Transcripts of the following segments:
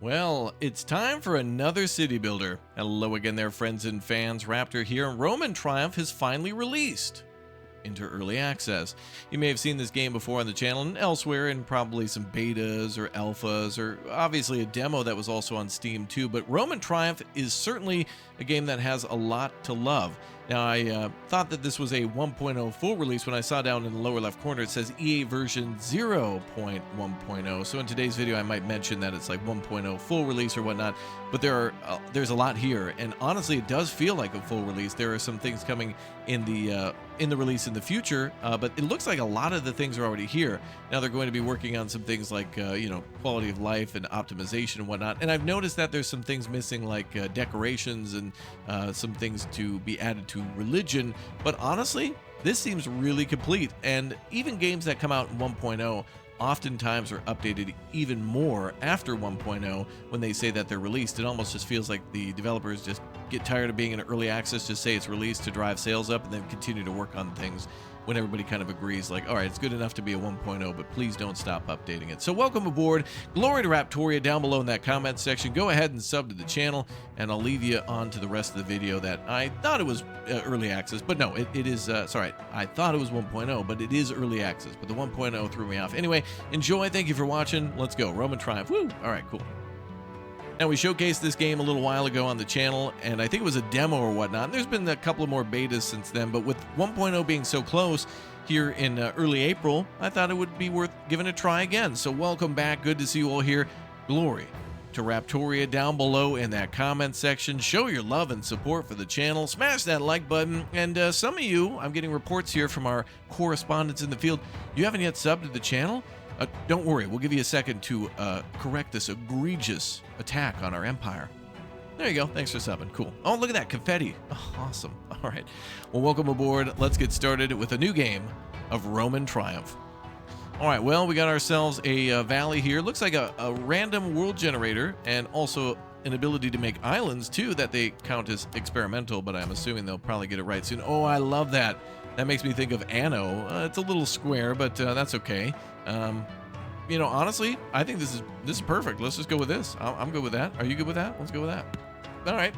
Well, it's time for another city builder. Hello again there, friends and fans. Raptor here, and Roman Triumph has finally released into early access. You may have seen this game before on the channel and elsewhere in probably some betas or alphas, or obviously a demo that was also on Steam too, but Roman Triumph is certainly a game that has a lot to love. Now, I thought that this was a 1.0 full release when I saw down in the lower left corner it says EA version 0.1.0. So in today's video I might mention that it's like 1.0 full release or whatnot, but there's a lot here, and honestly it does feel like a full release. There are some things coming in the release in the future, but it looks like a lot of the things are already here. Now they're going to be working on some things like quality of life and optimization and whatnot, and I've noticed that there's some things missing like decorations and some things to be added to religion, but honestly this seems really complete. And even games that come out in 1.0 oftentimes are updated even more after 1.0 when they say that they're released. It almost just feels like the developers just get tired of being in early access, just say it's released to drive sales up, and then continue to work on things when everybody kind of agrees, like, all right, it's good enough to be a 1.0, but please don't stop updating it. So welcome aboard. Glory to Raptoria down below in that comment section. Go ahead and sub to the channel, and I'll leave you on to the rest of the video that I thought it was early access, but no, it is, sorry, I thought it was 1.0, but it is early access, but the 1.0 threw me off. Anyway, enjoy. Thank you for watching. Let's go. Roman Triumph. Woo! All right, cool. Now, we showcased this game a little while ago on the channel, and I think it was a demo or whatnot. And there's been a couple of more betas since then, but with 1.0 being so close here in early April, I thought it would be worth giving a try again. So welcome back. Good to see you all here. Glory to Raptoria down below in that comment section. Show your love and support for the channel. Smash that like button. And some of you, I'm getting reports here from our correspondents in the field, you haven't yet subbed to the channel. Don't worry, we'll give you a second to correct this egregious attack on our empire. There you go. Thanks for subbing. Cool. Oh, look at that confetti. Oh, awesome. All right. Well, welcome aboard. Let's get started with a new game of Roman Triumph. All right. Well, we got ourselves a valley here. Looks like a random world generator, and also an ability to make islands too that they count as experimental, but I'm assuming they'll probably get it right soon. Oh, I love that. That makes me think of Anno. It's a little square, but that's okay. Honestly, I think this is perfect. Let's just go with this. I'm good with that. Are you good with that? Let's go with that. All right.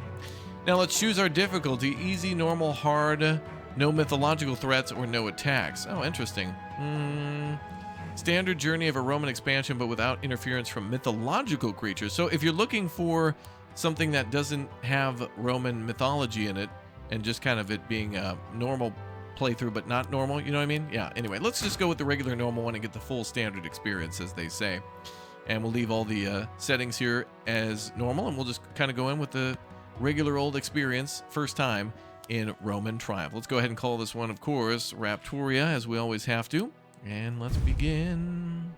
Now let's choose our difficulty: easy, normal, hard, no mythological threats, or no attacks. Oh, interesting. Standard journey of a Roman expansion, but without interference from mythological creatures. So if you're looking for something that doesn't have Roman mythology in it, and just kind of it being a normal playthrough but not normal, you know what I mean? Yeah, anyway, let's just go with the regular normal one and get the full standard experience, as they say. And we'll leave all the settings here as normal, and we'll just kind of go in with the regular old experience first time in Roman Triumph. Let's go ahead and call this one, of course, Raptoria, as we always have to. And let's begin.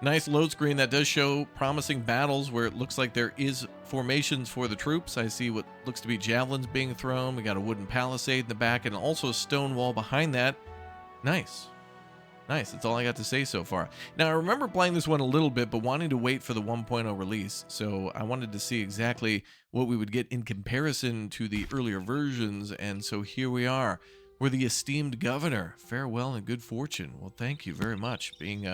Nice load screen that does show promising battles where it looks like there is formations for the troops. I see what looks to be javelins being thrown. We got a wooden palisade in the back and also a stone wall behind that. Nice. Nice. That's all I got to say so far. Now, I remember playing this one a little bit, but wanting to wait for the 1.0 release. So I wanted to see exactly what we would get in comparison to the earlier versions. And so here we are. We're the esteemed governor. Farewell and good fortune. Well, thank you very much. Being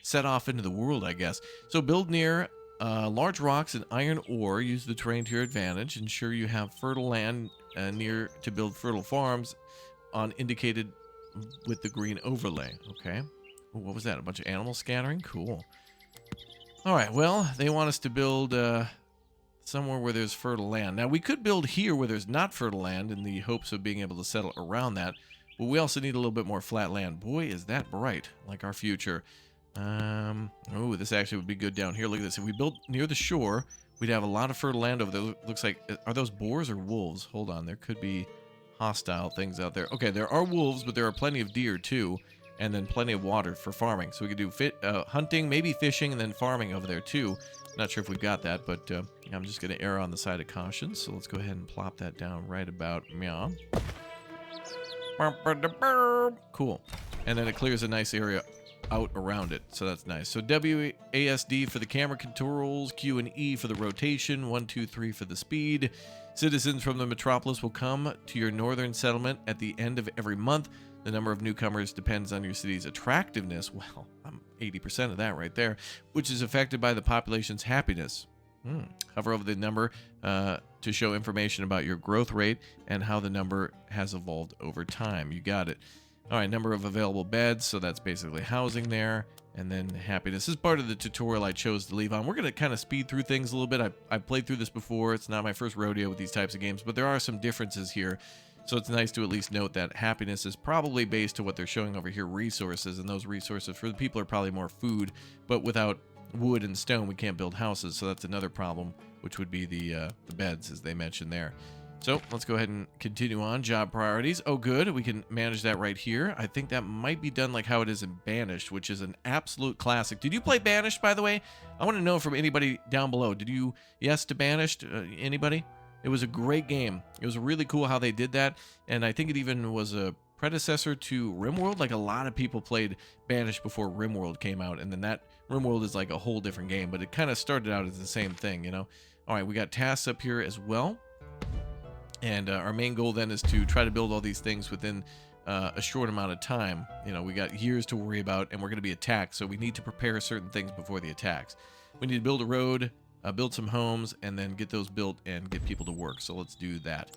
set off into the world, I guess. So build near large rocks and iron ore. Use the terrain to your advantage. Ensure you have fertile land near to build fertile farms on indicated with the green overlay. Okay. Ooh, what was that? A bunch of animals scattering? Cool. All right. Well, they want us to build somewhere where there's fertile land. Now, we could build here where there's not fertile land in the hopes of being able to settle around that. But we also need a little bit more flat land. Boy, is that bright, like our future. Oh, this actually would be good down here. Look at this. If we built near the shore, we'd have a lot of fertile land over there. Looks like, are those boars or wolves? Hold on, there could be hostile things out there. Okay, there are wolves, but there are plenty of deer too, and then plenty of water for farming. So we could do hunting, maybe fishing, and then farming over there too. Not sure if we've got that, but I'm just going to err on the side of caution. So let's go ahead and plop that down right about meow. Cool. And then it clears a nice area out around it, so that's nice. So WASD for the camera controls, Q and E for the rotation, 1, 2, 3 for the speed. Citizens from the metropolis will come to your northern settlement at the end of every month The number of newcomers depends on your city's attractiveness. Well, I'm 80% of that right there, which is affected by the population's happiness. Hover over the number to show information about your growth rate and how the number has evolved over time. You got it. All right, number of available beds, so that's basically housing there. And then happiness. This is part of the tutorial I chose to leave on. We're going to kind of speed through things a little bit. I've played through this before. It's not my first rodeo with these types of games, but there are some differences here. So it's nice to at least note that happiness is probably based to what they're showing over here, resources. And those resources for the people are probably more food, but without wood and stone, we can't build houses. So that's another problem, which would be the beds, as they mentioned there. So let's go ahead and continue on. Job priorities. Oh, good. We can manage that right here. I think that might be done like how it is in Banished, which is an absolute classic. Did you play Banished, by the way? I want to know from anybody down below. Did you yes to Banished? Anybody? It was a great game. It was really cool how they did that. And I think it even was a predecessor to RimWorld. Like a lot of people played Banished before RimWorld came out. And then that RimWorld is like a whole different game. But it kind of started out as the same thing, you know? All right, we got tasks up here as well. And our main goal then is to try to build all these things within a short amount of time. You know, we got years to worry about, and we're going to be attacked, so we need to prepare certain things before the attacks. We need to build a road, build some homes, and then get those built and get people to work. So let's do that.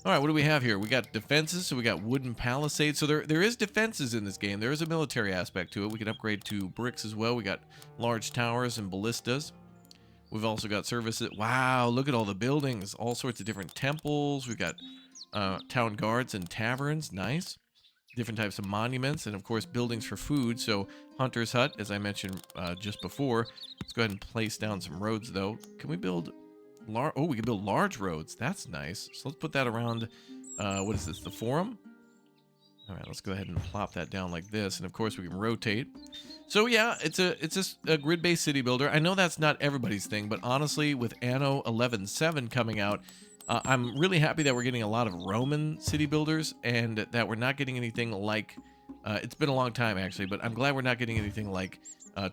All right, what do we have here? We got defenses, so we got wooden palisades. So there is defenses in this game. There is a military aspect to it. We can upgrade to bricks as well. We got large towers and ballistas. We've also got services. Wow, look at all the buildings. All sorts of different temples. We've got town guards and taverns. Nice. Different types of monuments. And, of course, buildings for food. So, Hunter's Hut, as I mentioned just before. Let's go ahead and place down some roads, though. Can we build... Oh, we can build large roads. That's nice. So, let's put that around... what is this? The Forum? All right, let's go ahead and plop that down like this. And, of course, we can rotate. So yeah, it's a grid-based city builder. I know that's not everybody's thing, but honestly, with Anno 11.7 coming out, I'm really happy that we're getting a lot of Roman city builders and that we're not getting anything like, it's been a long time actually, but I'm glad we're not getting anything like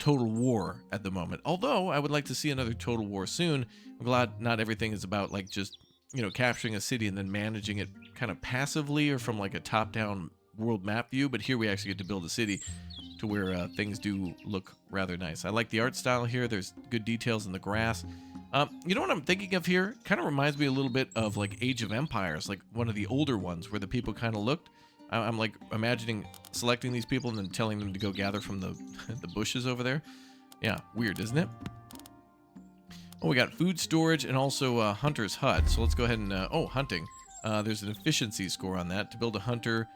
Total War at the moment. Although I would like to see another Total War soon. I'm glad not everything is about like just, you know, capturing a city and then managing it kind of passively or from like a top-down world map view, but here we actually get to build a city to where things do look rather nice. I like the art style here. There's good details in the grass. You know what I'm thinking of here? Kind of reminds me a little bit of like Age of Empires, like one of the older ones where the people kind of looked. I'm like imagining selecting these people and then telling them to go gather from the, the bushes over there. Yeah, weird, isn't it? Oh, we got food storage and also Hunter's Hut. So let's go ahead and, oh, hunting. There's an efficiency score on that. To build a hunter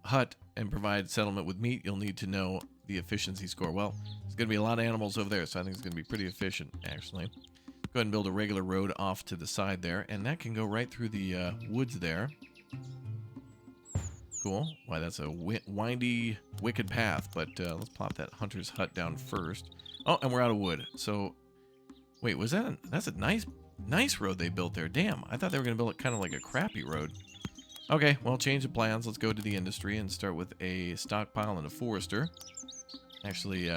hut and provide settlement with meat, you'll need to know the efficiency score. Well, there's going to be a lot of animals over there, so I think it's going to be pretty efficient, actually. Go ahead and build a regular road off to the side there, and that can go right through the woods there. Cool. Why, that's a windy, wicked path, but let's plop that hunter's hut down first. Oh, and we're out of wood. So, wait, was that that's a nice road they built there. Damn, I thought they were going to build it kind of like a crappy road. Okay, well, change of plans. Let's go to the industry and start with a stockpile and a forester. Actually,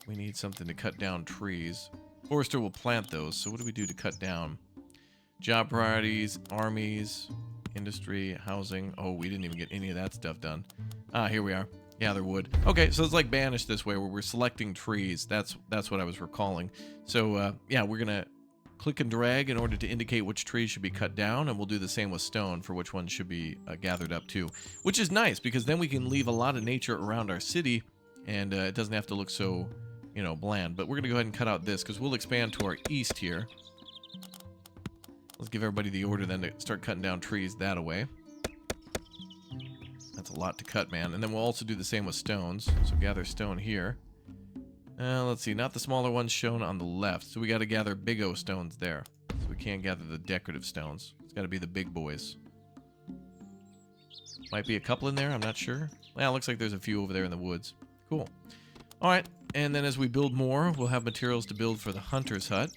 we need something to cut down trees. Forester will plant those, so what do we do to cut down? Job priorities, armies, industry, housing. Oh, we didn't even get any of that stuff done. Ah, here we are. Gather wood. Okay, so it's like Banished this way, where we're selecting trees. That's what I was recalling. So, yeah, we're going to click and drag in order to indicate which trees should be cut down, and we'll do the same with stone for which ones should be gathered up too. Which is nice, because then we can leave a lot of nature around our city, and it doesn't have to look so, you know, bland. But we're going to go ahead and cut out this, because we'll expand to our east here. Let's give everybody the order then to start cutting down trees that away. That's a lot to cut, man. And then we'll also do the same with stones. So gather stone here. Let's see, not the smaller ones shown on the left. So we got to gather big O stones there. So we can't gather the decorative stones. It's got to be the big boys. Might be a couple in there, I'm not sure. Well, it looks like there's a few over there in the woods. Cool. All right, and then as we build more, we'll have materials to build for the hunter's hut.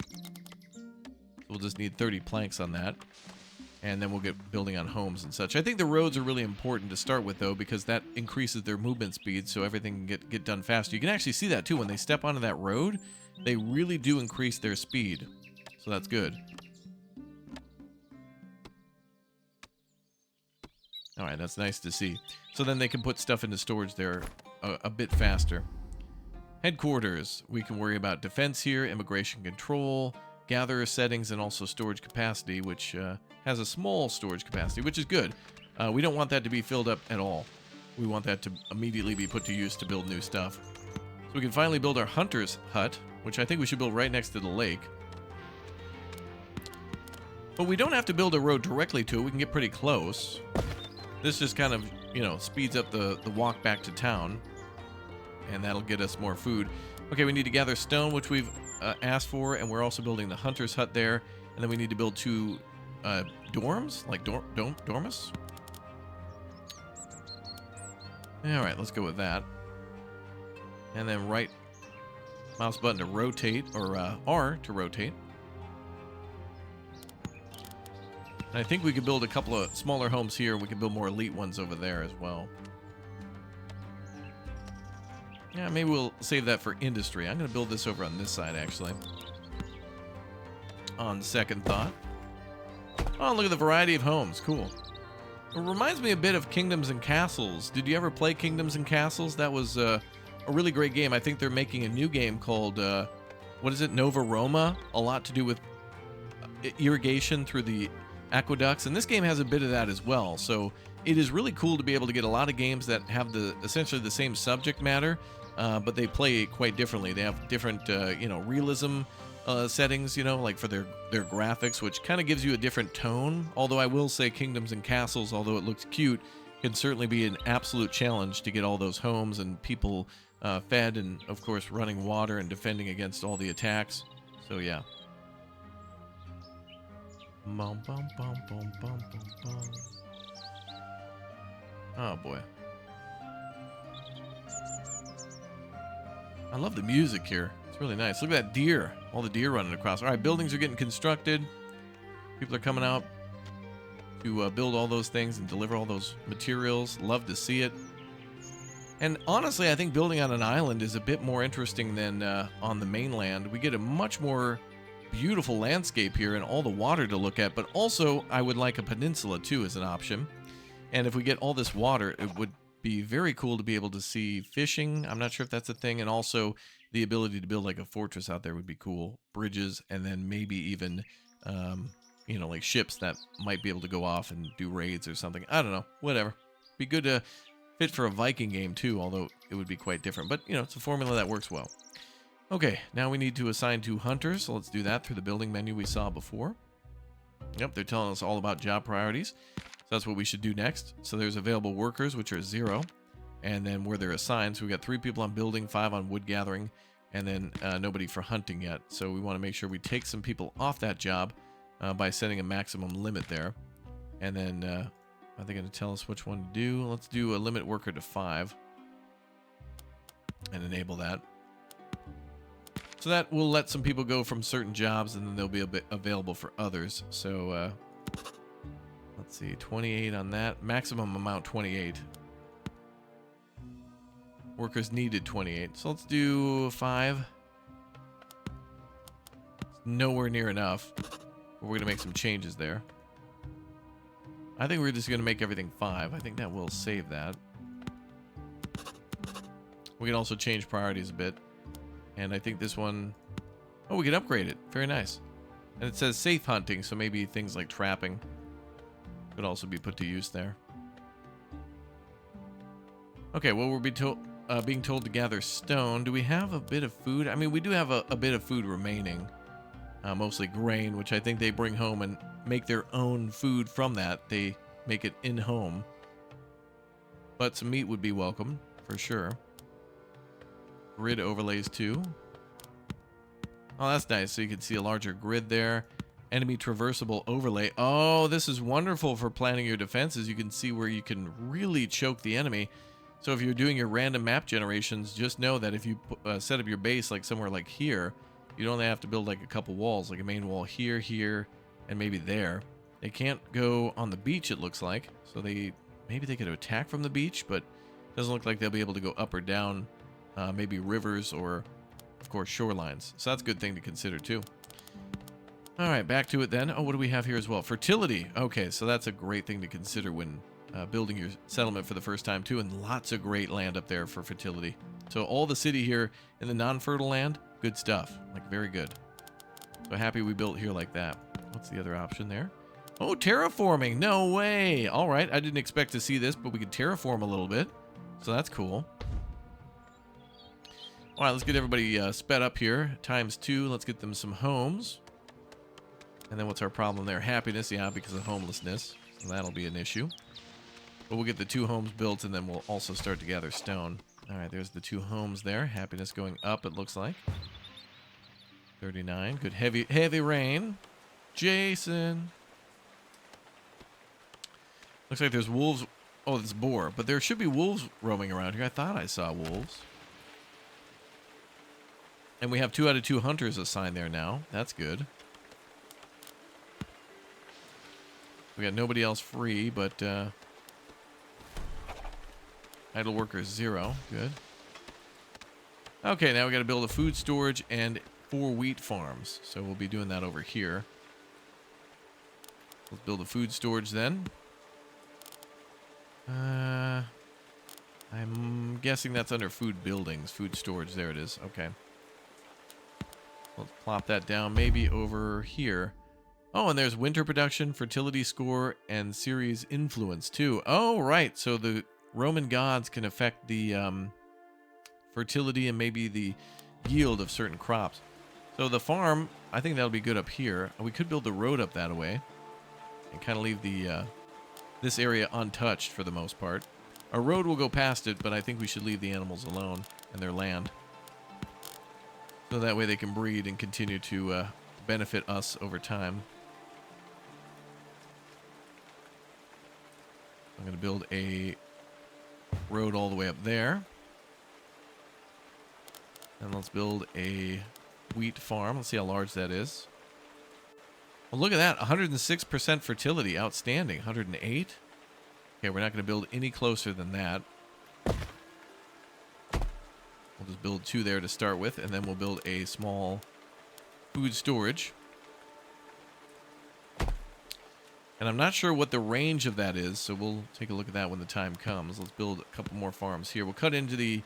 We'll just need 30 planks on that. And then we'll get building on homes and such. I think the roads are really important to start with, though, because that increases their movement speed, so everything can get done faster. You can actually see that, too. When they step onto that road, they really do increase their speed. So that's good. All right, that's nice to see. So then they can put stuff into storage there a bit faster. Headquarters. We can worry about defense here, immigration control, gatherer settings, and also storage capacity, which has a small storage capacity, which is good. We don't want that to be filled up at all. We want that to immediately be put to use to build new stuff. So we can finally build our hunter's hut, which I think we should build right next to the lake. But we don't have to build a road directly to it. We can get pretty close. This just kind of, you know, speeds up the walk back to town. And that'll get us more food. Okay, we need to gather stone, which we've asked for. And we're also building the hunter's hut there. And then we need to build 2 dorms, like dormus. All right, let's go with that. And then right mouse button to rotate, or R to rotate. And I think we could build a couple of smaller homes here. We can build more elite ones over there as well. Yeah, maybe we'll save that for industry. I'm going to build this over on this side, actually. On second thought. Oh, look at the variety of homes. Cool. It reminds me a bit of Kingdoms and Castles. Did you ever play Kingdoms and Castles? That was a really great game. I think they're making a new game called, what is it, Nova Roma? A lot to do with irrigation through the aqueducts. And this game has a bit of that as well. So it is really cool to be able to get a lot of games that have essentially the same subject matter, but they play quite differently. They have different, realism settings, like for their graphics, which kind of gives you a different tone. Although I will say Kingdoms and Castles, although it looks cute, can certainly be an absolute challenge to get all those homes and people fed, and of course running water and defending against all the attacks. So yeah. Bum, bum, bum, bum, bum, bum, bum. Oh boy. I love the music here. It's really nice. Look at that deer. All the deer running across. All right, buildings are getting constructed. People are coming out to build all those things and deliver all those materials. Love to see it. And honestly, I think building on an island is a bit more interesting than on the mainland. We get a much more beautiful landscape here and all the water to look at, but also I would like a peninsula too as an option. And if we get all this water, it would be very cool to be able to see fishing. I'm not sure if that's a thing. And also the ability to build like a fortress out there would be cool. Bridges, and then maybe even, like ships that might be able to go off and do raids or something. I don't know. Whatever. Be good to fit for a Viking game too, although it would be quite different. But, it's a formula that works well. Okay, now we need to assign 2 hunters. So let's do that through the building menu we saw before. Yep, they're telling us all about job priorities. So that's what we should do next. So there's available workers, which are 0. And then where they're assigned. So we got 3 people on building, 5 on wood gathering, and then nobody for hunting yet. So we want to make sure we take some people off that job by setting a maximum limit there. And then are they going to tell us which one to do? Let's do a limit worker to 5 and enable that. So that will let some people go from certain jobs, and then they'll be a bit available for others. So let's see, 28 on that. Maximum amount 28. Workers needed 28. So let's do 5. It's nowhere near enough. But we're going to make some changes there. I think we're just going to make everything 5. I think that will save that. We can also change priorities a bit. And I think this one... Oh, we can upgrade it. Very nice. And it says safe hunting, so maybe things like trapping could also be put to use there. Okay, well, we're being told to gather stone. Do we have a bit of food? I mean, we do have a bit of food remaining. Mostly grain, which I think they bring home and make their own food from that. They make it in-home. But some meat would be welcome, for sure. Grid overlays too. Oh, that's nice. So you can see a larger grid there. Enemy traversable overlay. Oh, this is wonderful for planning your defenses. You can see where you can really choke the enemy. So if you're doing your random map generations, just know that if you set up your base like somewhere like here, you'd only have to build like a couple walls, like a main wall here, here, and maybe there. They can't go on the beach, it looks like. So maybe they could attack from the beach, but it doesn't look like they'll be able to go up or down. Maybe rivers or, of course, shorelines. So that's a good thing to consider, too. All right, back to it then. Oh, what do we have here as well? Fertility. Okay, so that's a great thing to consider when building your settlement for the first time too, and lots of great land up there for fertility. So all the city here in the non-fertile land, good stuff, like very good. So happy we built here like that. What's the other option there? Oh, terraforming, no way. All right, I didn't expect to see this, but we could terraform a little bit, so that's cool. All right, let's get everybody sped up here, ×2. Let's get them some homes. And then what's our problem there? Happiness, yeah, because of homelessness, so that'll be an issue. But we'll get the 2 homes built, and then we'll also start to gather stone. All right, there's the 2 homes there. Happiness going up, it looks like. 39. Good heavy rain. Jason. Looks like there's wolves. Oh, it's boar. But there should be wolves roaming around here. I thought I saw wolves. And we have 2 out of 2 hunters assigned there now. That's good. We got nobody else free, but idle workers 0. Good. Okay, now we got to build a food storage and 4 wheat farms. So we'll be doing that over here. Let's build a food storage then. I'm guessing that's under food buildings. Food storage, there it is. Okay. Let's plop that down maybe over here. Oh, and there's winter production, fertility score, and series influence too. Oh, right. So the Roman gods can affect the fertility and maybe the yield of certain crops. So the farm, I think that'll be good up here. We could build the road up that way and kind of leave the this area untouched for the most part. Our road will go past it, but I think we should leave the animals alone and their land. So that way they can breed and continue to benefit us over time. I'm going to build a road all the way up there. And let's build a wheat farm. Let's see how large that is. Well, look at that. 106% fertility. Outstanding. 108. Okay, we're not going to build any closer than that. We'll just build 2 there to start with, and then we'll build a small food storage. And I'm not sure what the range of that is, so we'll take a look at that when the time comes. Let's build a couple more farms here. We'll cut into the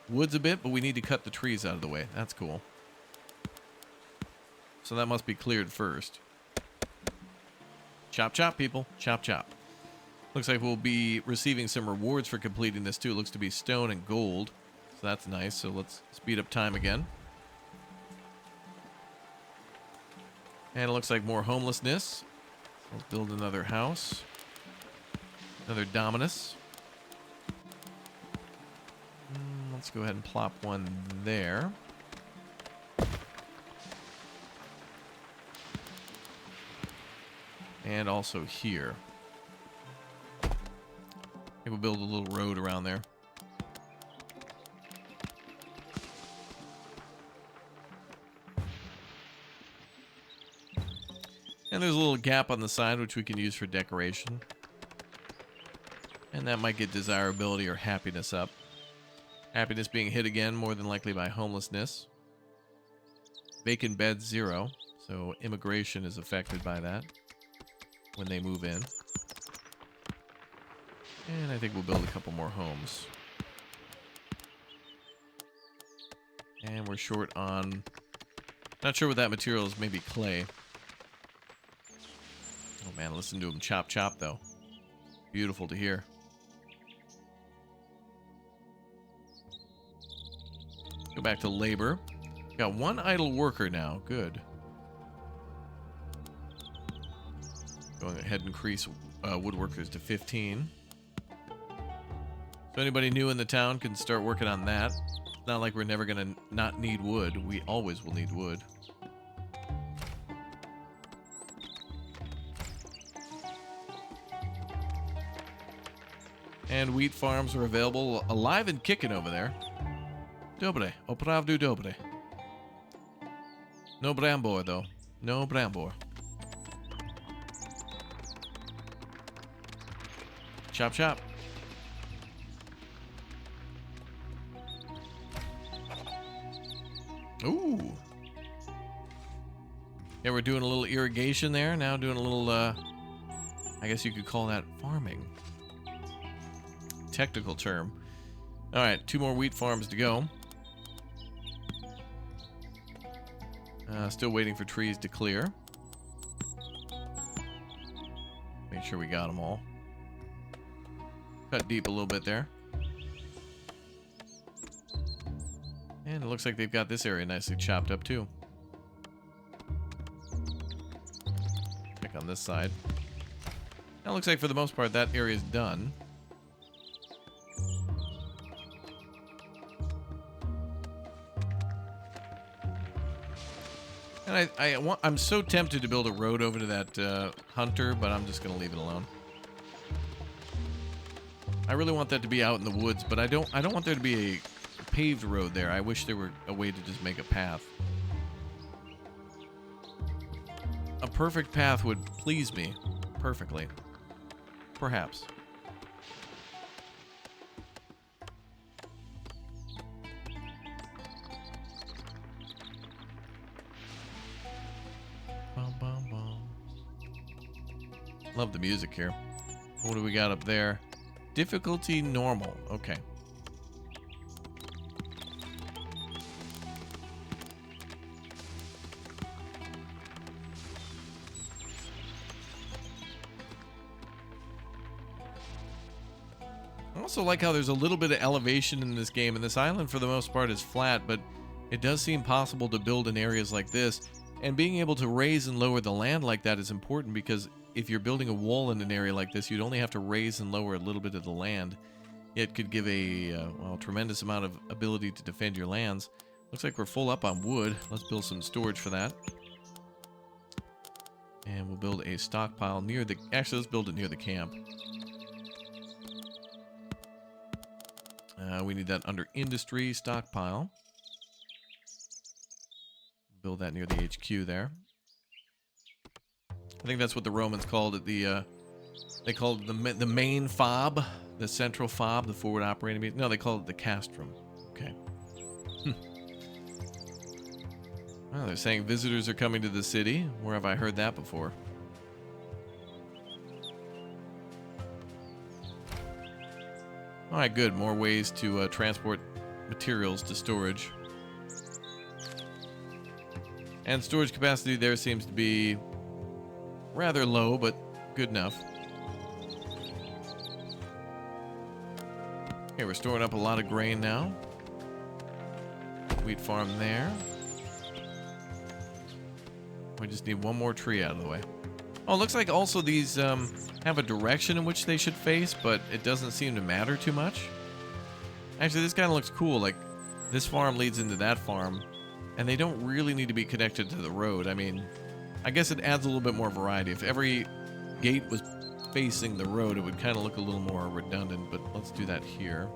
woods a bit, but we need to cut the trees out of the way. That's cool. So that must be cleared first. Chop, chop, people. Chop, chop. Looks like we'll be receiving some rewards for completing this, too. It looks to be stone and gold. So that's nice. So let's speed up time again. And it looks like more homelessness. Let's build another house. Another Dominus. Let's go ahead and plop one there. And also here. Maybe we'll build a little road around there. And there's a little gap on the side which we can use for decoration. And that might get desirability or happiness up. Happiness being hit again, more than likely by homelessness. Vacant beds 0, so immigration is affected by that when they move in. And I think we'll build a couple more homes. And we're short on... Not sure what that material is, maybe clay. Oh man, listen to him chop chop though. Beautiful to hear. Go back to labor. Got 1 idle worker now. Good. Going ahead and increase woodworkers to 15. So anybody new in the town can start working on that. It's not like we're never going to not need wood. We always will need wood. And wheat farms are available, alive and kicking over there. Dobre, opravdu dobre. No brambor, though. No brambor. Chop, chop. Ooh. Yeah, we're doing a little irrigation there. Now doing a little I guess you could call that farming. Technical term. All right, 2 more wheat farms to go. Still waiting for trees to clear. Make sure we got them all. Cut deep a little bit there. And it looks like they've got this area nicely chopped up too. Check on this side. Now it looks like for the most part that area is done. And I'm so tempted to build a road over to that hunter, but I'm just gonna leave it alone. I really want that to be out in the woods, but I don't want there to be a paved road there. I wish there were a way to just make a path. A perfect path would please me perfectly. Perhaps. Bum, bum, bum. Love the music here. What do we got up there? Difficulty normal. Okay. I also like how there's a little bit of elevation in this game, and this island for the most part is flat, but it does seem possible to build in areas like this. And being able to raise and lower the land like that is important, because if you're building a wall in an area like this, you'd only have to raise and lower a little bit of the land. It could give a tremendous amount of ability to defend your lands. Looks like we're full up on wood. Let's build some storage for that. And we'll build a stockpile near the... Actually, let's build it near the camp. We need that under industry stockpile. Build that near the HQ there. I think that's what the Romans called it. They called it the main fob, the central fob, the forward operating base. No, they called it the castrum. Okay. Well, they're saying visitors are coming to the city. Where have I heard that before? All right, good. More ways to transport materials to storage. And storage capacity there seems to be rather low, but good enough. Okay, we're storing up a lot of grain now. Wheat farm there. We just need one more tree out of the way. Oh, it looks like also these have a direction in which they should face, but it doesn't seem to matter too much. Actually, this kind of looks cool. Like, this farm leads into that farm, and they don't really need to be connected to the road. I mean, I guess it adds a little bit more variety. If every gate was facing the road, it would kind of look a little more redundant, but let's do that here.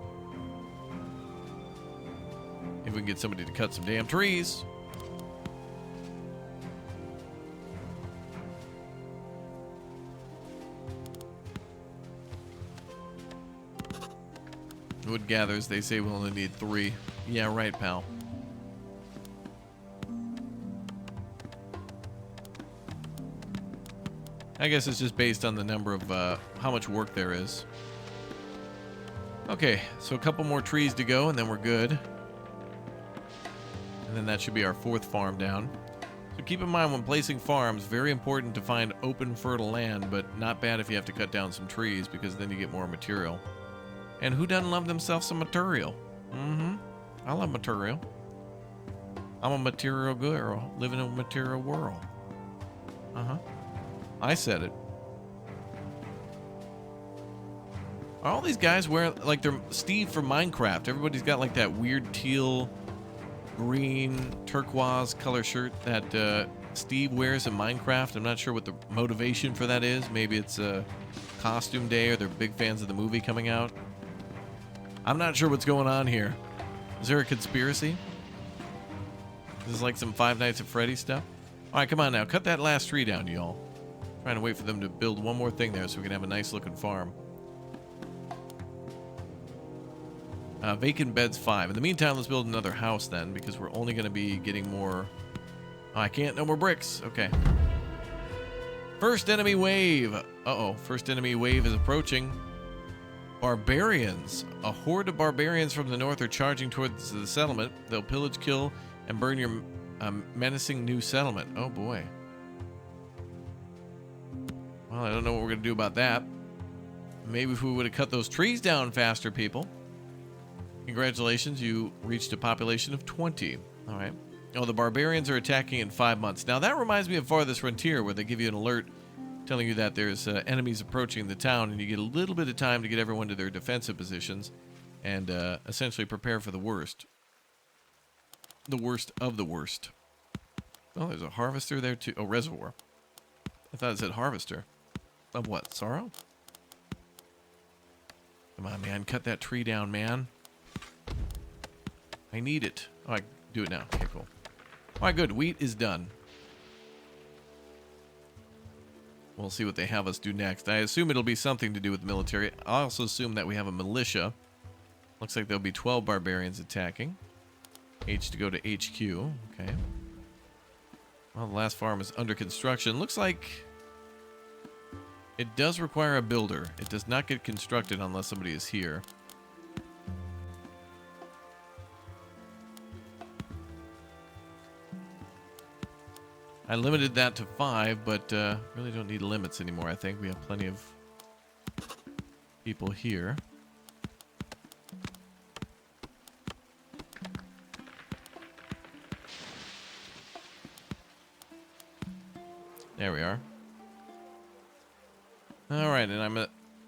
If we can get somebody to cut some damn trees. Wood gatherers, they say we'll only need 3. Yeah, right, pal. I guess it's just based on the number of how much work there is. Okay, so a couple more trees to go and then we're good. And then that should be our 4th farm down. So keep in mind when placing farms, very important to find open fertile land, but not bad if you have to cut down some trees because then you get more material. And who doesn't love themselves some material? I love material. I'm a material girl living in a material world. I said it. Are all these guys wearing like they're Steve from Minecraft? Everybody's got like that weird teal, green, turquoise color shirt that Steve wears in Minecraft. I'm not sure what the motivation for that is. Maybe it's a costume day or they're big fans of the movie coming out. I'm not sure what's going on here. Is there a conspiracy? This is like some Five Nights at Freddy's stuff. All right, come on now. Cut that last tree down, y'all. Trying to wait for them to build one more thing there so we can have a nice looking farm. Vacant beds 5. In the meantime, let's build another house then, because we're only going to be getting more... Oh, I can't. No more bricks. Okay. First enemy wave. Uh-oh, first enemy wave is approaching. Barbarians. A horde of barbarians from the north are charging towards the settlement. They'll pillage, kill, and burn your menacing new settlement. Oh boy. Well, I don't know what we're going to do about that. Maybe if we would have cut those trees down faster, people. Congratulations, you reached a population of 20. All right. Oh, the barbarians are attacking in 5 months. Now, that reminds me of Farthest Frontier, where they give you an alert telling you that there's enemies approaching the town, and you get a little bit of time to get everyone to their defensive positions and essentially prepare for the worst. The worst of the worst. Oh, there's a harvester there, too. Oh, reservoir. I thought it said harvester. Of what? Sorrow? Come on, man. Cut that tree down, man. I need it. Oh, I can do it now. Okay, cool. All right, good. Wheat is done. We'll see what they have us do next. I assume it'll be something to do with military. I also assume that we have a militia. Looks like there'll be 12 barbarians attacking. H to go to HQ. Okay. Well, the last farm is under construction. Looks like it does require a builder. It does not get constructed unless somebody is here. I limited that to 5, but really don't need limits anymore, I think. We have plenty of people here. There we are. All right, and I'm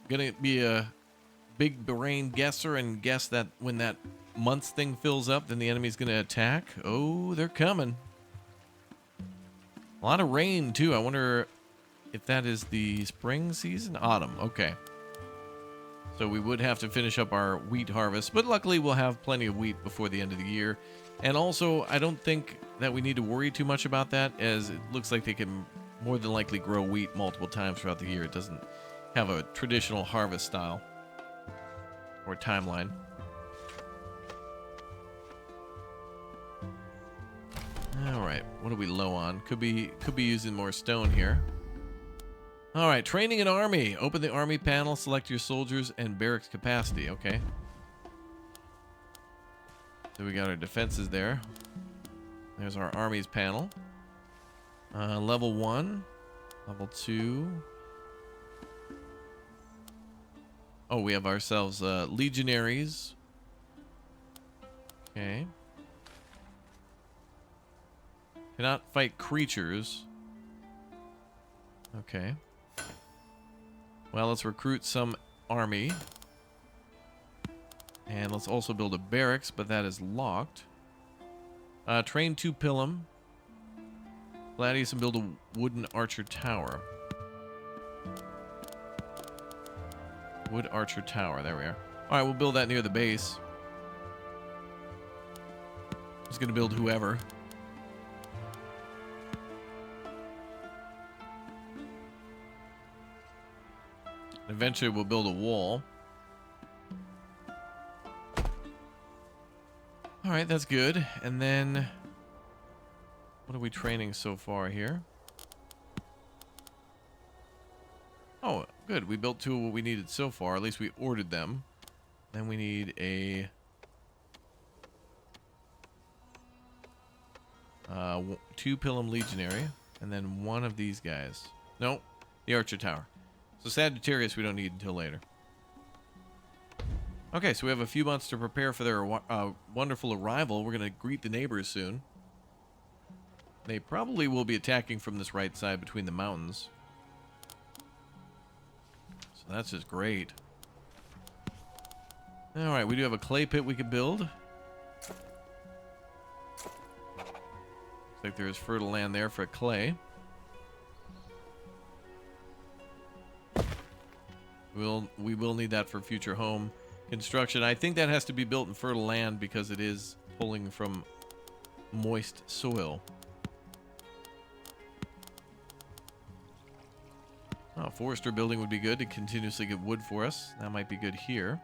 going to be a big brain guesser and guess that when that months thing fills up, then the enemy's going to attack. Oh, they're coming. A lot of rain, too. I wonder if that is the spring season? Autumn. Okay. So we would have to finish up our wheat harvest, but luckily we'll have plenty of wheat before the end of the year. And also, I don't think that we need to worry too much about that, as it looks like they can more than likely grow wheat multiple times throughout the year. It doesn't have a traditional harvest style or timeline. All right, what are we low on? Could be using more stone here. All right, training an army. Open the army panel, select your soldiers and barracks capacity. Okay. So we got our defenses there. There's our armies panel. Level 1, level 2. Oh, we have ourselves legionaries. Okay. Cannot fight creatures. Okay. Well, let's recruit some army. And let's also build a barracks, but that is locked. Train 2 Pilum. Gladius and build a wooden archer tower. Wood archer tower. There we are. All right, we'll build that near the base. I'm just going to build whoever. Eventually, we'll build a wall. All right, that's good. And then, what are we training so far here? Oh, good. We built 2 of what we needed so far. At least we ordered them. Then we need a 2 Pilum Legionary, and then 1 of these guys. Nope, the Archer Tower. So Sagittarius we don't need until later. Okay, so we have a few months to prepare for their wonderful arrival. We're going to greet the neighbors soon. They probably will be attacking from this right side between the mountains. So that's just great. Alright, we do have a clay pit we could build. Looks like there is fertile land there for clay. We will need that for future home construction. I think that has to be built in fertile land because it is pulling from moist soil. Oh, forester building would be good to continuously get wood for us. That might be good here.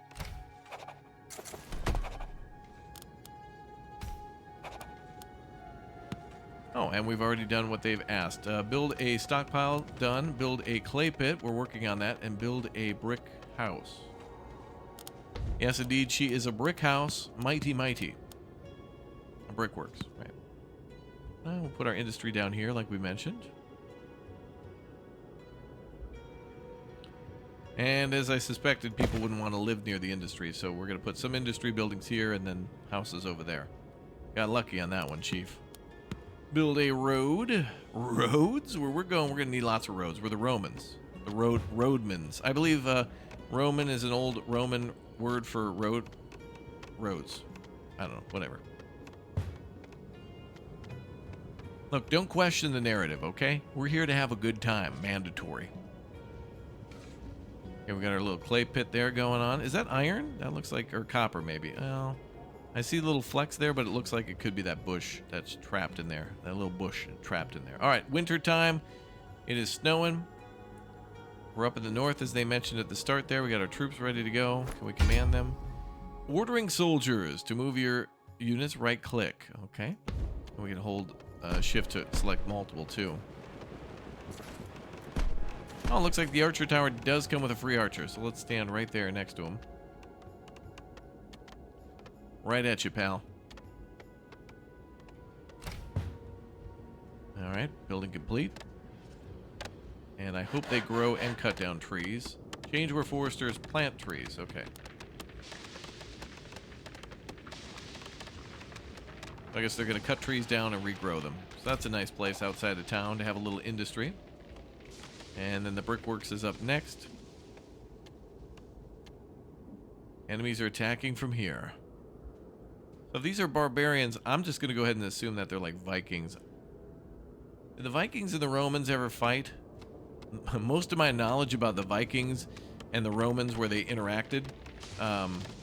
Oh, and we've already done what they've asked. Build a stockpile, done. Build a clay pit, we're working on that. And build a brick house. Yes, indeed, she is a brick house. Mighty, mighty. A brickworks, right. We'll put our industry down here, like we mentioned. And as I suspected, people wouldn't want to live near the industry, so we're going to put some industry buildings here and then houses over there. Got lucky on that one, Chief. Build a road. Roads? Where we're going, we're going to need lots of roads. We're the Romans. The roadmans. I believe Roman is an old Roman word for roads. I don't know, whatever. Look, don't question the narrative, okay? We're here to have a good time. Mandatory. Okay, we got our little clay pit there going on. Is that iron? That looks like, or copper maybe. Well, I see little flecks there, but it looks like it could be that bush that's trapped in there. That little bush trapped in there. All right, winter time. It is snowing. We're up in the north, as they mentioned at the start there. We got our troops ready to go. Can we command them? Ordering soldiers to move your units, right click. Okay. And we can hold shift to select multiple too. Oh, looks like the archer tower does come with a free archer, so let's stand right there next to him. Right at you, pal. Alright, building complete. And I hope they grow and cut down trees. Change where foresters plant trees. Okay. I guess they're going to cut trees down and regrow them. So that's a nice place outside of town to have a little industry. And then the brickworks is up next. Enemies are attacking from here. So if these are barbarians, I'm just going to go ahead and assume that they're like Vikings. Did the Vikings and the Romans ever fight? Most of my knowledge about the Vikings and the Romans where they interacted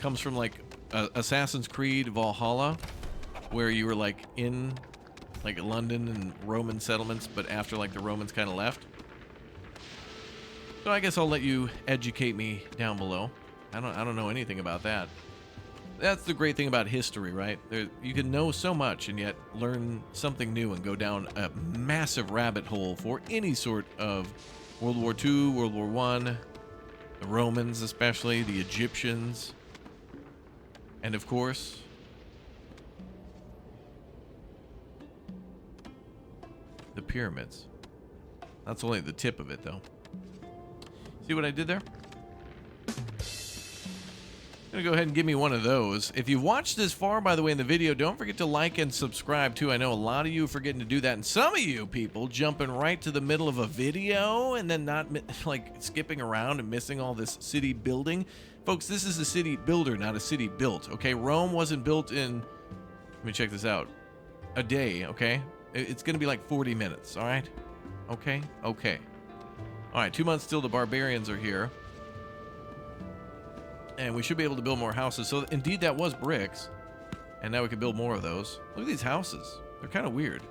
comes from like Assassin's Creed Valhalla, where you were like in like London and Roman settlements, but after like the Romans kind of left. So I guess I'll let you educate me down below. I don't know anything about that. That's the great thing about history, right? You can know so much and yet learn something new and go down a massive rabbit hole for any sort of World War II, World War I, the Romans especially, the Egyptians, and of course, the pyramids. That's only the tip of it, though. See what I did there? I'm gonna go ahead and give me one of those. If you've watched this far, by the way, in the video, don't forget to like and subscribe too. I know a lot of you are forgetting to do that, and some of you people jumping right to the middle of a video and then not like skipping around and missing all this city building. Folks, this is a city builder, not a city built. Okay, Rome wasn't built in. Let me check this out. A day. Okay, it's gonna be like 40 minutes. All right. Okay. Okay. All right. 2 months till the barbarians are here. And we should be able to build more houses. So indeed that was bricks. And now we can build more of those. Look at these houses. They're kind of weird.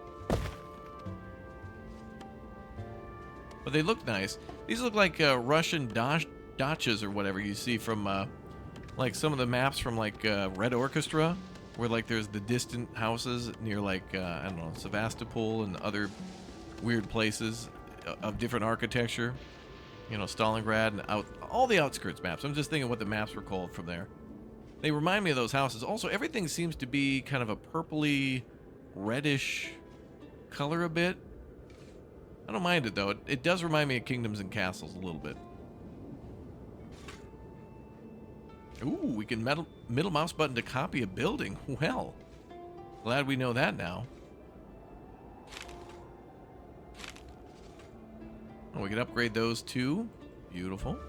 But they look nice. These look like Russian dachas or whatever you see from like some of the maps from like Red Orchestra. Where like there's the distant houses near like, I don't know, Sevastopol and other weird places of different architecture. You know, Stalingrad and all the outskirts maps. I'm just thinking what the maps were called from there. They remind me of those houses. Also, everything seems to be kind of a purpley, reddish color a bit. I don't mind it, though. It does remind me of Kingdoms and Castles a little bit. Ooh, we can middle mouse button to copy a building. Well, glad we know that now. Oh, we can upgrade those too. Beautiful.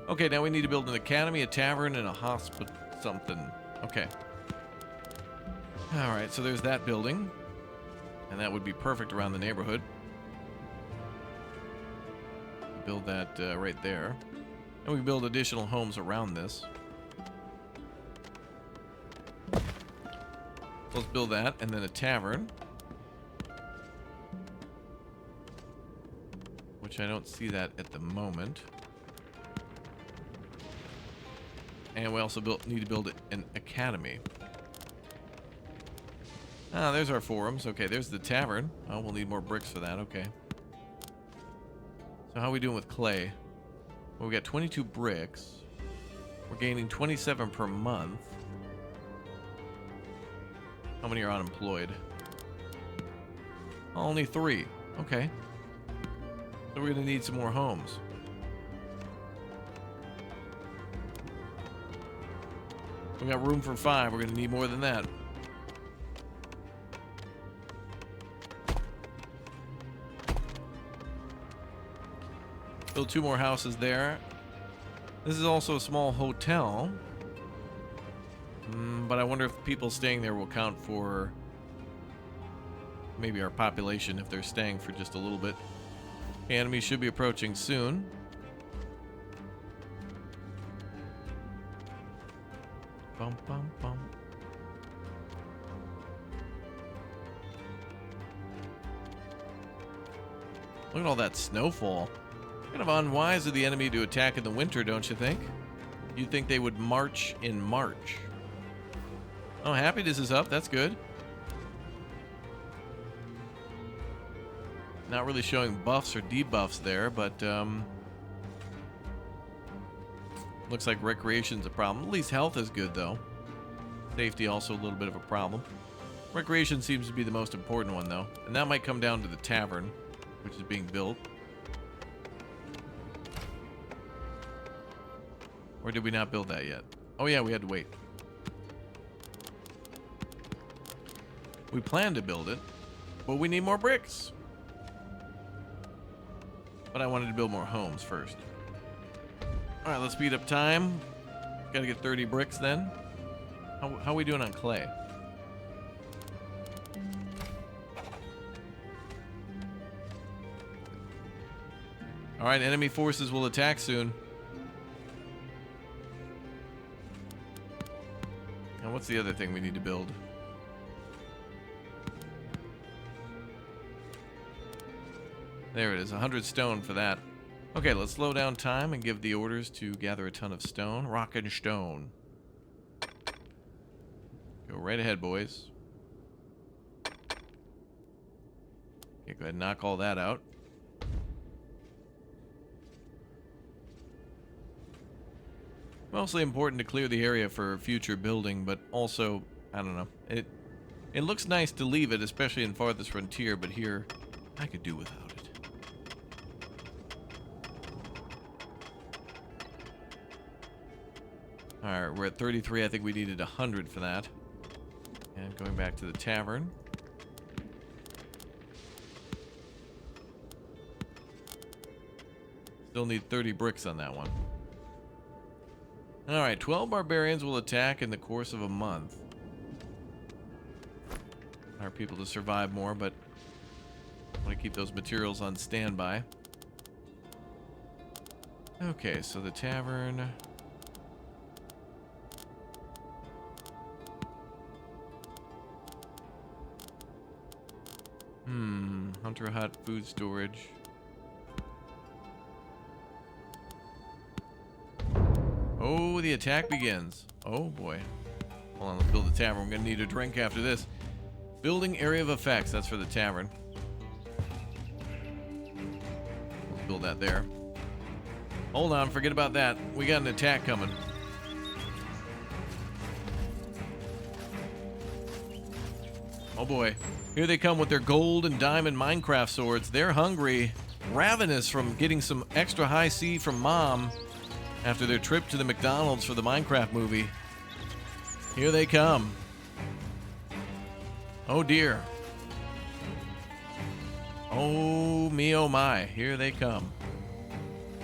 Okay, now we need to build an academy, a tavern, and a hospital something. Okay. All right, so there's that building. And that would be perfect around the neighborhood. Build that right there. And we can build additional homes around this. Let's build that, and then a tavern. Which I don't see that at the moment. And we also need to build an academy. Ah, there's our forums. Okay, there's the tavern. Oh, we'll need more bricks for that. Okay. So how are we doing with clay? Well, we got 22 bricks. We're gaining 27 per month. How many are unemployed? Only 3. Okay. So we're going to need some more homes. We got room for 5. We're going to need more than that. Build 2 more houses there. This is also a small hotel. But I wonder if people staying there will count for maybe our population if they're staying for just a little bit. Enemy should be approaching soon. Bum, bum, bum. Look at all that snowfall. Kind of unwise of the enemy to attack in the winter, don't you think? You'd think they would march in March. Oh, happiness is up. That's good. Not really showing buffs or debuffs there, but looks like recreation's a problem. At least health is good, though. Safety also a little bit of a problem. Recreation seems to be the most important one, though. And that might come down to the tavern, which is being built. Or did we not build that yet? Oh yeah, we had to wait. We planned to build it, but we need more bricks. But I wanted to build more homes first. Alright, let's speed up time. Gotta get 30 bricks then. How are we doing on clay? Alright, enemy forces will attack soon. And what's the other thing we need to build? There it is, 100 stone for that. Okay, let's slow down time and give the orders to gather a ton of stone. Rock and stone. Go right ahead, boys. Okay, go ahead and knock all that out. Mostly important to clear the area for future building, but also, I don't know. It looks nice to leave it, especially in Farthest Frontier, but here, I could do without it. Alright, we're at 33. I think we needed 100 for that. And going back to the tavern. Still need 30 bricks on that one. Alright, 12 barbarians will attack in the course of a month. Our people to survive more, but I want to keep those materials on standby. Okay, so the tavern. Hunter hut, food storage. Oh, the attack begins. Oh boy. Hold on, let's build the tavern. We're gonna need a drink after this. Building area of effects, that's for the tavern. Let's build that there. Hold on, forget about that. We got an attack coming. Oh boy. Here they come with their gold and diamond Minecraft swords. They're hungry, ravenous from getting some extra high C from Mom after their trip to the McDonald's for the Minecraft movie. Here they come. Oh dear. Oh me, oh my. Here they come.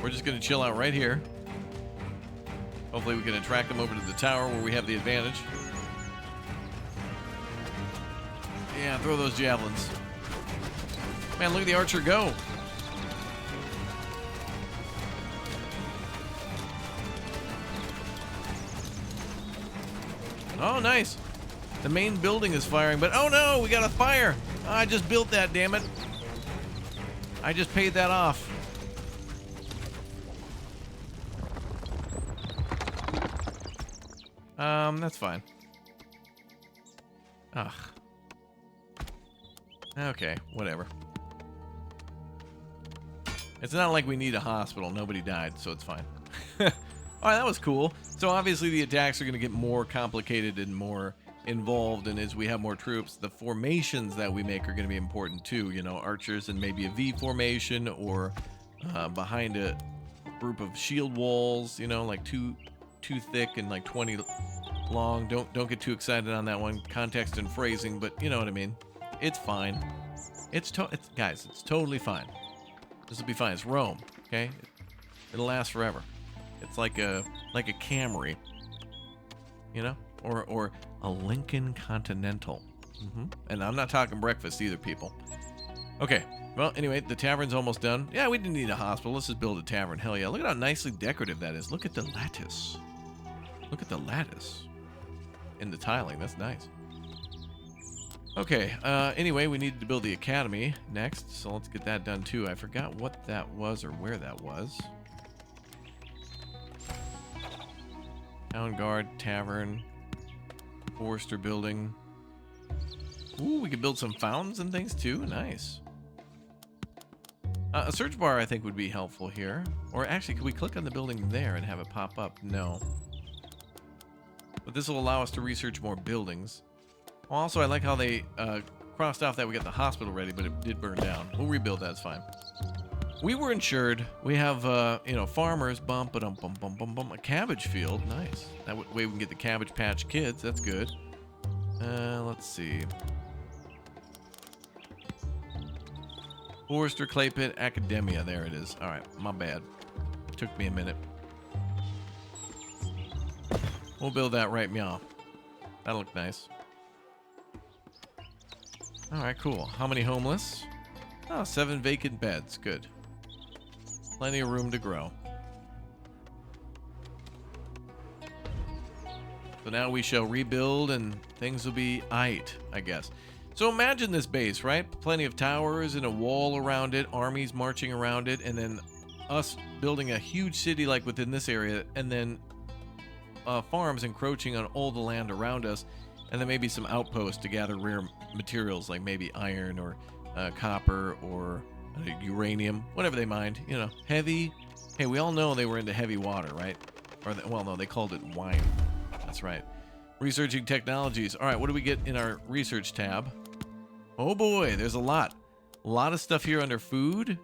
We're just going to chill out right here. Hopefully we can attract them over to the tower where we have the advantage. Yeah, throw those javelins. Man, look at the archer go. Oh, nice. The main building is firing, but oh no, we got a fire. I just built that, damn it. I just paid that off. That's fine. Ugh. Okay, whatever. It's not like we need a hospital. Nobody died, so it's fine. All right, that was cool. So obviously the attacks are going to get more complicated and more involved, and as we have more troops, the formations that we make are going to be important too. You know, archers and maybe a V formation, or behind a group of shield walls. You know, like too thick and like 20 long. Don't get too excited on that one. Context and phrasing, but you know what I mean. It's fine. Guys, it's totally fine. This will be fine. It's Rome, okay? It'll last forever. It's like a Camry, you know, or a Lincoln Continental. And I'm not talking breakfast either, people. Okay. Well, anyway, the tavern's almost done. Yeah, we didn't need a hospital. Let's just build a tavern. Hell yeah! Look at how nicely decorative that is. Look at the lattice. Look at the lattice in the tiling. That's nice. Okay, anyway, we needed to build the academy next, so let's get that done too. I forgot what that was or where that was. Town guard, tavern, forester building. Ooh, we could build some fountains and things too. Nice. A search bar, I think, would be helpful here. Or actually, could we click on the building there and have it pop up? No. But this will allow us to research more buildings. Also, I like how they crossed off that we got the hospital ready, but it did burn down. We'll rebuild that. It's fine. We were insured. We have, you know, farmers. A cabbage field. Nice. That way we can get the Cabbage Patch Kids. That's good. Let's see. Forester, Clay Pit, Academia. There it is. All right. My bad. Took me a minute. We'll build that right meow. That'll look nice. All right, cool. How many homeless? Oh, 7 vacant beds. Good. Plenty of room to grow. So now we shall rebuild and things will be aight, I guess. So imagine this base, right? Plenty of towers and a wall around it, armies marching around it, and then us building a huge city like within this area, and then farms encroaching on all the land around us. And then maybe some outposts to gather rare materials like maybe iron or copper or uranium, whatever they mind. You know, heavy. Hey, we all know they were into heavy water, right? Or well, no, they called it wine. That's right. Researching technologies. All right, what do we get in our research tab? Oh boy, there's a lot. A lot of stuff here under food.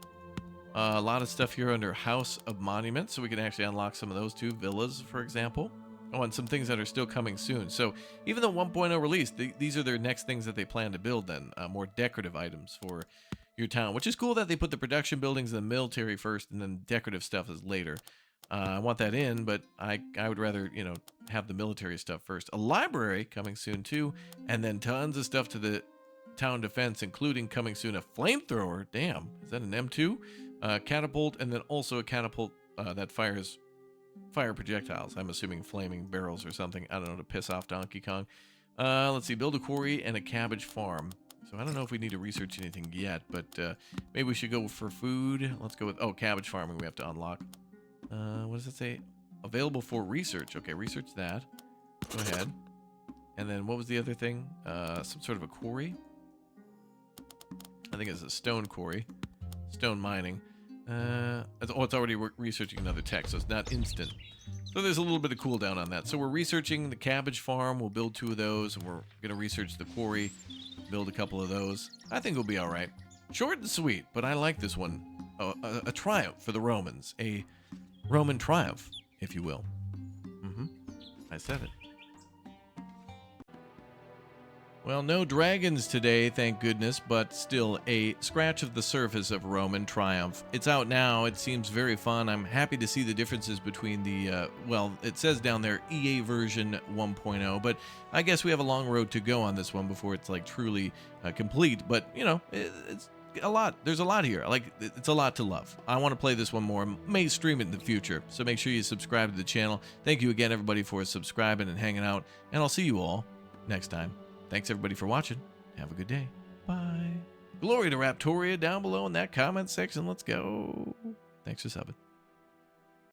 A lot of stuff here under House of Monuments, so we can actually unlock some of those too. Villas, for example. Oh, and some things that are still coming soon. So even though 1.0 released, these are their next things that they plan to build then. More decorative items for your town, which is cool that they put the production buildings and the military first and then decorative stuff is later. I want that in, but I would rather, you know, have the military stuff first. A library coming soon too, and then tons of stuff to the town defense, including coming soon a flamethrower. Damn, is that an M2? Catapult, and then also a catapult that fires fire projectiles. I'm assuming flaming barrels or something. I don't know, to piss off Donkey Kong. Let's see, build a quarry and a cabbage farm. So I don't know if we need to research anything yet, but maybe we should go for food. Let's go with, oh, cabbage farming we have to unlock. What does it say? Available for research. Okay, research that. Go ahead. And then what was the other thing? Some sort of a quarry? I think it's a stone quarry. Stone mining. It's already researching another tech, so it's not instant. So there's a little bit of cooldown on that. So we're researching the cabbage farm. We'll build 2 of those, and we're going to research the quarry, build a couple of those. I think we'll be all right. Short and sweet, but I like this one. A triumph for the Romans. A Roman triumph, if you will. I said it. Well, no dragons today, thank goodness, but still a scratch of the surface of Roman triumph. It's out now. It seems very fun. I'm happy to see the differences between the, well, it says down there EA version 1.0, but I guess we have a long road to go on this one before it's like truly complete. But, you know, it's a lot. There's a lot here. Like, it's a lot to love. I want to play this one more. May stream it in the future, so make sure you subscribe to the channel. Thank you again, everybody, for subscribing and hanging out, and I'll see you all next time. Thanks, everybody, for watching. Have a good day. Bye. Glory to Raptoria down below in that comment section. Let's go. Thanks for subbing.